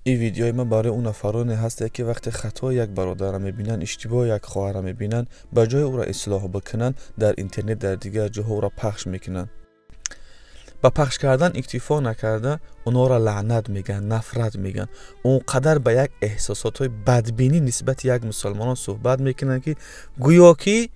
این ویدیوی من برای اون نفرانی هست که وقتی خطا یک برادر را میبینن، اشتباه یک خواهر را میبینن، به جای او را اصلاح بکنن در اینترنت در دیگر جاها را پخش میکنن. با پخش کردن اکتفا نکرده اونا را لعنت میگن، نفرت میگن. اونقدر به یک احساسات های بدبینی نسبت یک مسلمانان صحبت میکنن که گویا که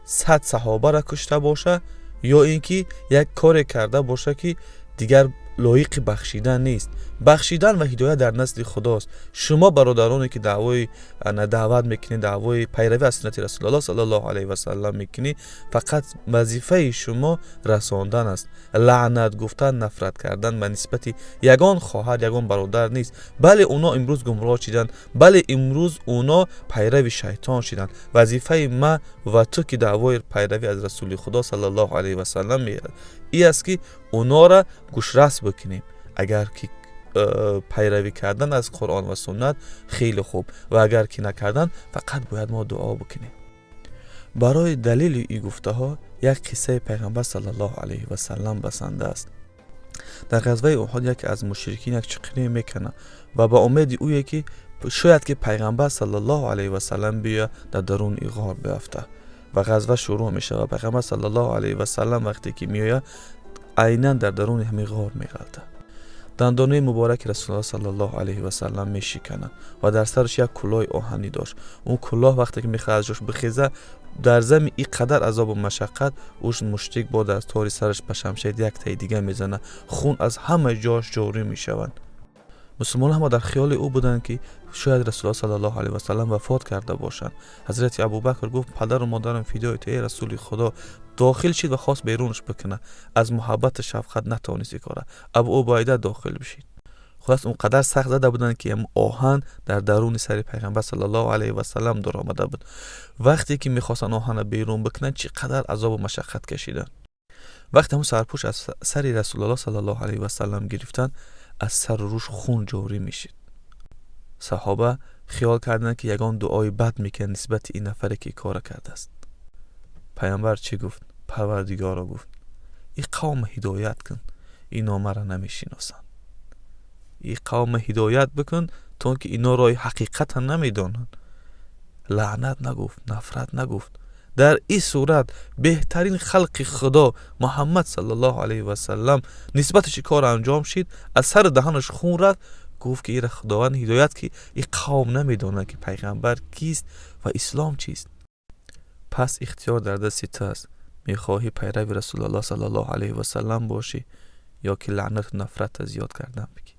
100 صحابه را کشته باشه یا اینکه یک کار کرده باشه که دیگر لایق بخشیدن نیست. بخشیدن و هدایت در نزد خداست. شما برادرانی که دعوت میکنید، دعوای پیروی از سنت رسول الله صلی الله علیه و سلم میکنید، فقط وظیفه شما رساندن است. لعنت گفتن، نفرت کردن به نسبت یگان خواهر، یگان برادر نیست. بله اونا امروز گمراه شدن، بله امروز اونا پیرو شیطان شدن. وظیفه ما و تو که دعوای پیروی از رسول خدا صلی الله علیه و سلم میاد ای است که اونا را گوشرس بکنیم. اگر که پیروی کردن از قرآن و سنت خیلی خوب، و اگر که نکردن فقط باید ما دعا بکنیم. برای دلیل این گفته ها یک قصه پیغمبر صلی الله علیه و سلم بسنده است. در غزوه احد یک از مشرکین یک چقری میکنه و با امید اویه که شاید که پیغمبر صلی الله علیه و سلم بیا در درون این غار بیفته و غزوه شروع میشه و پیغمبر صلی الله علیه و سلم وقتی که میآید عیناً در درون همین غار میغلطه. دندانه مبارک رسول الله صلی الله علیه و سلم میشکنه و در سرش یک کلاه آهنی داشت. اون کلاه وقتی که میخواد از جاش بخیزه، در زمین این قدر عذاب و مشقت اوش مشتک بود از تاری سرش به شمشیر یک تای دیگه میزنه، خون از همه جاش جاری میشوند. مسلمان هم در خیال او بودند که شاید رسول الله صلی الله علیه و سلم وفات کرده باشند. حضرت ابوبکر گفت پدر و مادرم فدای تو ای رسول خدا. داخل شد و خواست بیرونش بکنه، از محبت شفقت نتونست کاره. ابو عبیده داخل بشید. خلاص اونقدر سخت زده بودند که آهن در درون سر پیغمبر صلی الله علیه و سلم در آمده بود. وقتی که میخواستن آهن بیرون بکنن چقدر عذاب و مشقت کشیدن. وقتی هم سرپوش از سر رسول الله صلی الله علیه و سلم گرفتن، از سر و روش خون جاری میشید. صحابه خیال کردند که یگان دعای بد میکنه نسبت این نفری که کار کرده است. پیامبر چی گفت؟ پروردگارا گفت این قوم هدایت کن، اینا مرا نمیشناسند. این قوم هدایت بکن تا که اینا رای حقیقت نمیدانند. لعنت نگفت، نفرت نگفت. در این صورت بهترین خلق خدا محمد صلی الله علیه و سلم نسبتش کار انجام شد، از سر دهنش خون رفت، گفت که این خداوند هدایت که این قوم نمیدونه که پیغمبر کیست و اسلام چیست. پس اختیار در دست تو است. میخواهی پیرو رسول الله صلی الله علیه و سلم باشی یا که لعنت و نفرت زیاد کردن بگی.